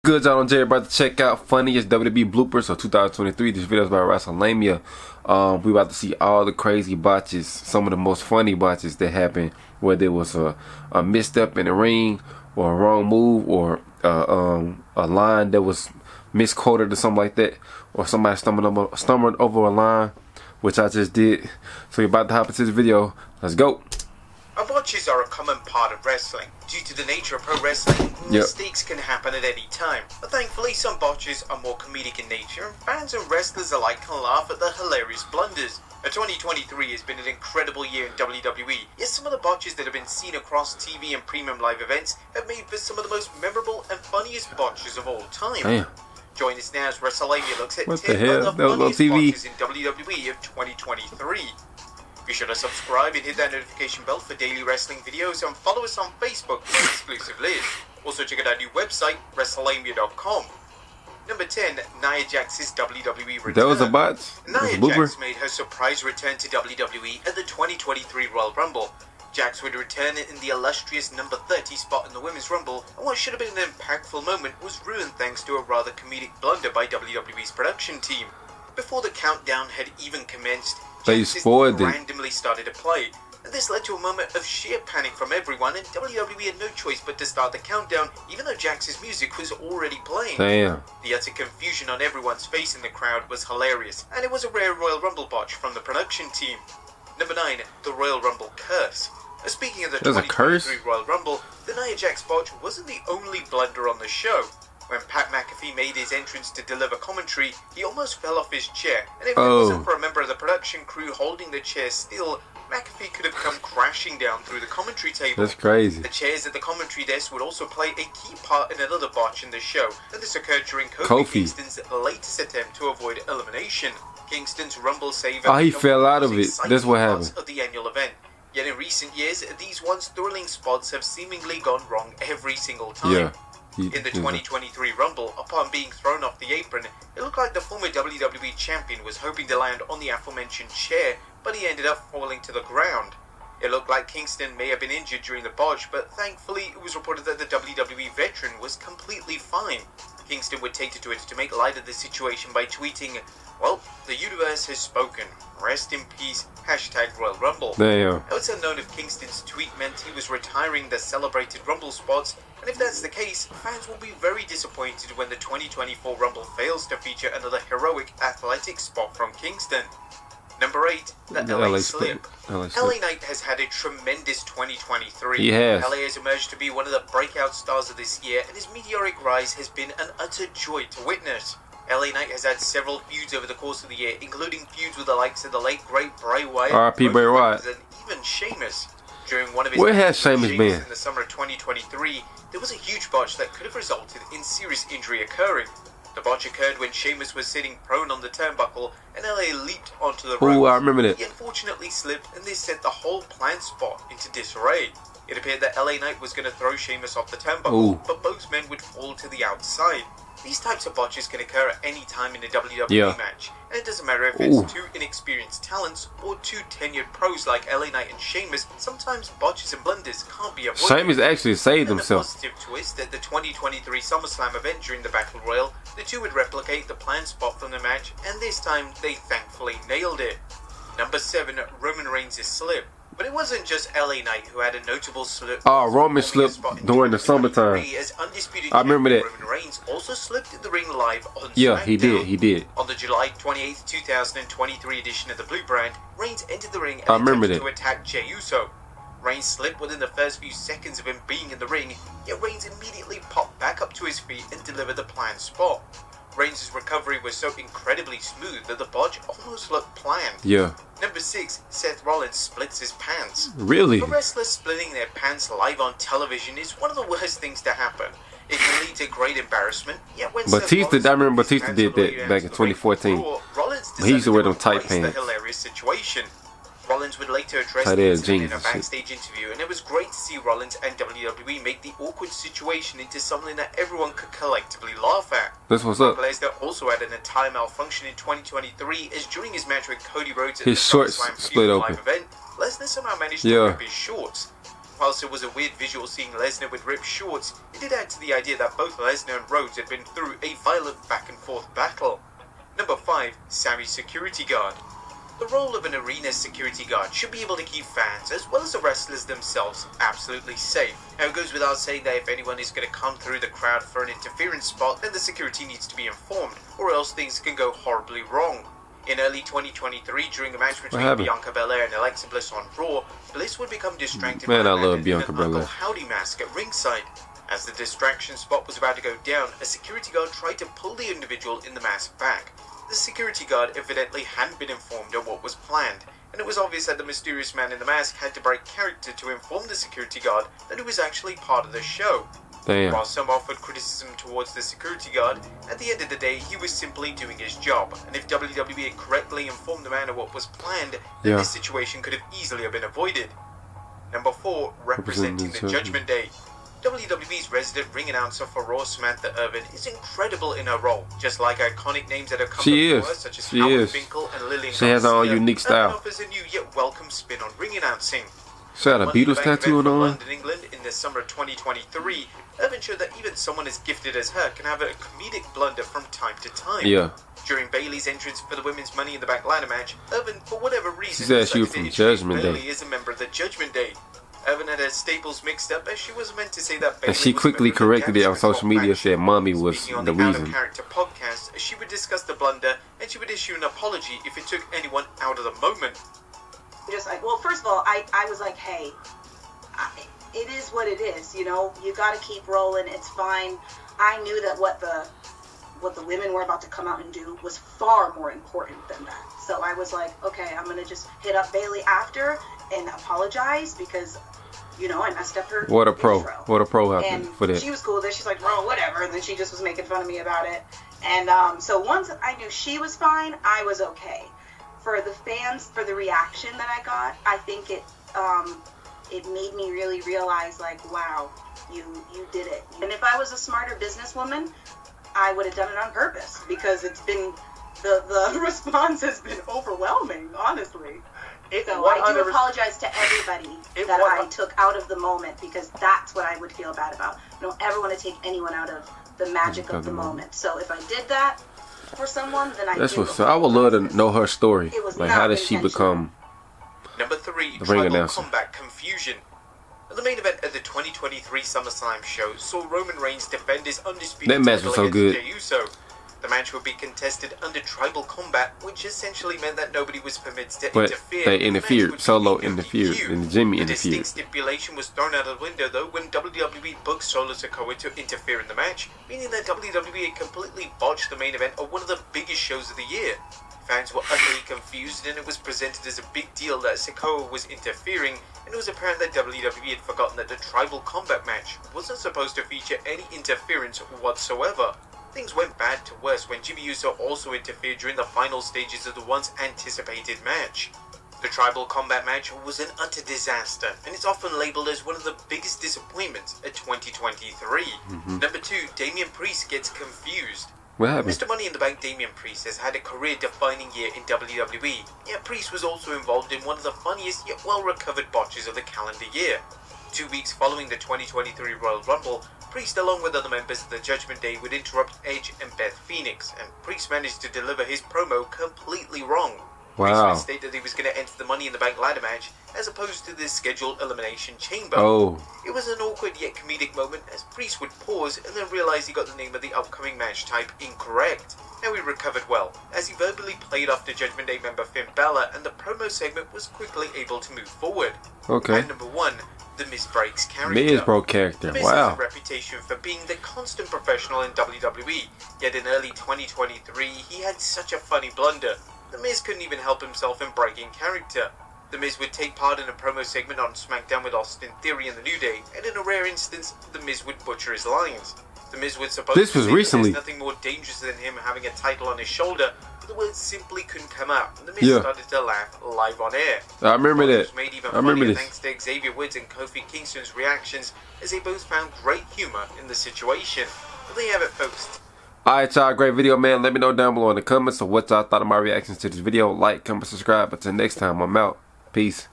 good, y'all? I'm Jerry, about to check out funniest WWE bloopers of 2023. This video is about WrestleMania. We about to see all the crazy botches, some of the most funny botches that happened, whether it was a misstep in the ring, or a wrong move, or a line that was misquoted or something like that, or somebody stumbled over a line, which I just did. So we're about to hop into this video. Let's go. Botches are a common part of wrestling. Due to the nature of pro wrestling, mistakes can happen at any time. But thankfully, some botches are more comedic in nature, and fans and wrestlers alike can laugh at the hilarious blunders. 2023 has been an incredible year in WWE, yet some of the botches that have been seen across TV and premium live events have made for some of the most memorable and funniest botches of all time. Damn. Join us now as WrestleMania looks at 10 of the the funniest TV botches in WWE of 2023. Be sure to subscribe and hit that notification bell for daily wrestling videos, and follow us on Facebook for exclusive lists. Also check out our new website, WrestleMania.com. Number 10, Nia Jax's WWE return. That was a bot? Nia Jax made her surprise return to WWE at the 2023 Royal Rumble. Jax would return in the illustrious number 30 spot in the Women's Rumble, and what should have been an impactful moment was ruined thanks to a rather comedic blunder by WWE's production team. Before the countdown had even commenced, they spoiled it. Randomly started to play, and this led to a moment of sheer panic from everyone, and WWE had no choice but to start the countdown, even though Jax's music was already playing. Damn. The utter confusion on everyone's face in the crowd was hilarious, and it was a rare Royal Rumble botch from the production team. Number 9, the Royal Rumble curse. Speaking of the 2023 Royal Rumble, the Nia Jax botch wasn't the only blunder on the show. When Pat McAfee made his entrance to deliver commentary, he almost fell off his chair, and if it wasn't for a member of the production crew holding the chair still, McAfee could have come crashing down through the commentary table. That's crazy. The chairs at the commentary desk would also play a key part in another botch in the show, and this occurred during Kofi Kingston's latest attempt to avoid elimination. Kingston's Rumble save. Oh, he fell out of it. That's what happened. Of the annual event. Yet in recent years, these once thrilling spots have seemingly gone wrong every single time. Yeah. In the 2023 Rumble, upon being thrown off the apron, it looked like the former WWE Champion was hoping to land on the aforementioned chair, but he ended up falling to the ground. It looked like Kingston may have been injured during the botch, but thankfully it was reported that the WWE veteran was completely fine. Kingston would take to it to make light of the situation by tweeting, "Well, the universe has spoken. Rest in peace, #Royal Rumble." Damn. Now, it's unknown if Kingston's tweet meant he was retiring the celebrated Rumble spots, and if that's the case, fans will be very disappointed when the 2024 Rumble fails to feature another heroic athletic spot from Kingston. Number 8, the LA Slip. LA Knight has had a tremendous 2023. He has. LA has emerged to be one of the breakout stars of this year, and his meteoric rise has been an utter joy to witness. LA Knight has had several feuds over the course of the year, including feuds with the likes of the late great Bray Wyatt, R.I.P. Bray Wyatt, and even Sheamus. During one of his where has Sheamus been? In the summer of 2023, there was a huge botch that could have resulted in serious injury occurring. The botch occurred when Sheamus was sitting prone on the turnbuckle, and LA leaped onto the ropes. Oh, I remember that. He unfortunately slipped, and this sent the whole planned spot into disarray. It appeared that LA Knight was going to throw Sheamus off the turnbuckle, but both men would fall to the outside. These types of botches can occur at any time in a WWE match, and it doesn't matter if it's two inexperienced talents or two tenured pros like LA Knight and Sheamus. Sometimes botches and blunders can't be avoided. Sheamus actually saved himself. The positive twist at the 2023 SummerSlam event during the Battle Royal, the two would replicate the planned spot from the match, and this time they thankfully nailed it. Number 7, Roman Reigns' slip. But it wasn't just LA Knight who had a notable slip. Oh, Roman slipped during the summertime. I remember that. Roman Reigns also slipped in the ring live on SmackDown. He did. On the July 28th, 2023 edition of the Blue Brand, Reigns entered the ring and attempted to attack Jey Uso. Reigns slipped within the first few seconds of him being in the ring, yet Reigns immediately popped back up to his feet and delivered the planned spot. Reigns' recovery was so incredibly smooth that the botch almost looked planned. Yeah. Number 6, Seth Rollins splits his pants. Really? For wrestlers splitting their pants live on television is one of the worst things to happen. It can lead to great embarrassment, yet when I remember Batista did that back in 2014. He used to wear them tight pants. The hilarious situation. Rollins would later address the incident in a backstage interview, and it was great to see Rollins and WWE make the awkward situation into something that everyone could collectively laugh at. That's what's up. Lesnar also had an entire malfunction in 2023, as during his match with Cody Rhodes at his the shorts SummerSlam split open. live event, Lesnar somehow managed to rip his shorts. Whilst it was a weird visual seeing Lesnar with ripped shorts, it did add to the idea that both Lesnar and Rhodes had been through a violent back-and-forth battle. Number 5. Sammy's security guard. The role of an arena security guard should be able to keep fans, as well as the wrestlers themselves, absolutely safe. Now it goes without saying that if anyone is going to come through the crowd for an interference spot, then the security needs to be informed, or else things can go horribly wrong. In early 2023, during a match between Bianca Belair and Alexa Bliss on Raw, Bliss would become distracted by an Uncle Howdy mask at ringside. As the distraction spot was about to go down, a security guard tried to pull the individual in the mask back. The security guard evidently hadn't been informed of what was planned, and it was obvious that the mysterious man in the mask had to break character to inform the security guard that he was actually part of the show. Damn. While some offered criticism towards the security guard, at the end of the day he was simply doing his job, and if WWE had correctly informed the man of what was planned, then this situation could have easily been avoided. Number 4. Representing the Judgment Day. WWE's resident ring announcer for Raw, Samantha Irvin, is incredible in her role. Just like iconic names that have come before her, such as Howard Finkel and Lillian Garcia, has her own unique style. Irvin offers a new yet welcome spin on ring announcing. She had a Beatles tattoo on her arm. London, England, in the summer of 2023, Irvin showed that even someone as gifted as her can have a comedic blunder from time to time. Yeah. During Bayley's entrance for the women's Money in the Bank ladder match, Irvin, for whatever reason, she said she was from Judgment Day. Bayley is a member of the Judgment Day. Irvin had her staples mixed up, as she was meant to say that Bayley and she quickly corrected it on social media, said Mommy was the reason. On the Out of Character podcast, she would discuss the blunder, and she would issue an apology if it took anyone out of the moment. Just like, well, first of all, I was like, hey, it is what it is, you know, you got to keep rolling, it's fine. I knew that what the women were about to come out and do was far more important than that. So I was like, okay, I'm going to just hit up Bayley after and apologize because, you know, I messed up her What a pro. intro. What a pro happened And for that. she was cool with it. She's like, bro, whatever. And then she just was making fun of me about it. And so once I knew she was fine, I was okay. For the fans, for the reaction that I got, I think it made me really realize, like, wow, you did it. And if I was a smarter businesswoman, I would have done it on purpose because it's been, the response has been overwhelming, honestly. So I do apologize to everybody that I took out of the moment because that's what I would feel bad about. I don't ever want to take anyone out of the magic of the moment. So if I did that for someone, then I That's what's. I would love to know her story. Like, how did she become Number 3, the ring Tribal announcer? Combat Confusion. The main event of the 2023 SummerSlam show saw Roman Reigns defend his undisputed That match was so title against good. Jey Uso. The match would be contested under tribal combat, which essentially meant that nobody was permitted to interfere. They interfered. Solo interfered, DQ. and Jimmy The interfered. distinct stipulation was thrown out of the window, though, when WWE booked Solo Sikoa to interfere in the match, meaning that WWE had completely botched the main event of one of the biggest shows of the year. Fans were utterly confused, and it was presented as a big deal that Sikoa was interfering, and it was apparent that WWE had forgotten that the tribal combat match wasn't supposed to feature any interference whatsoever. Things went bad to worse when Jimmy Uso also interfered during the final stages of the once anticipated match. The tribal combat match was an utter disaster, and it's often labelled as one of the biggest disappointments of 2023. Number 2, Damian Priest gets confused. What happened? Mr. Money in the Bank Damian Priest has had a career-defining year in WWE, yet Priest was also involved in one of the funniest yet well-recovered botches of the calendar year. 2 weeks following the 2023 Royal Rumble, Priest, along with other members of the Judgment Day, would interrupt Edge and Beth Phoenix, and Priest managed to deliver his promo completely wrong. Priest would state that he was going to enter the Money in the Bank ladder match, as opposed to the scheduled Elimination Chamber. It was an awkward yet comedic moment, as Priest would pause and then realize he got the name of the upcoming match type incorrect. Now he recovered well, as he verbally played off the Judgment Day member Finn Balor, and the promo segment was quickly able to move forward. Okay. And number 1, The Miz breaks character. Miz broke character. The Miz has a reputation for being the constant professional in WWE, yet in early 2023 he had such a funny blunder. The Miz couldn't even help himself in breaking character. The Miz would take part in a promo segment on SmackDown with Austin Theory and The New Day, and in a rare instance, The Miz would butcher his lines. The Miz would suppose this was recently. There's nothing more dangerous than him having a title on his shoulder, but the words simply couldn't come out, and The Miz started to laugh live on air. I remember that. Made even I remember this. Thanks to Xavier Woods and Kofi Kingston's reactions, as they both found great humor in the situation. Well, there you have it, folks. Alright, y'all, great video, man. Let me know down below in the comments of what y'all thought of my reactions to this video. Like, comment, subscribe. Until next time, I'm out. Peace.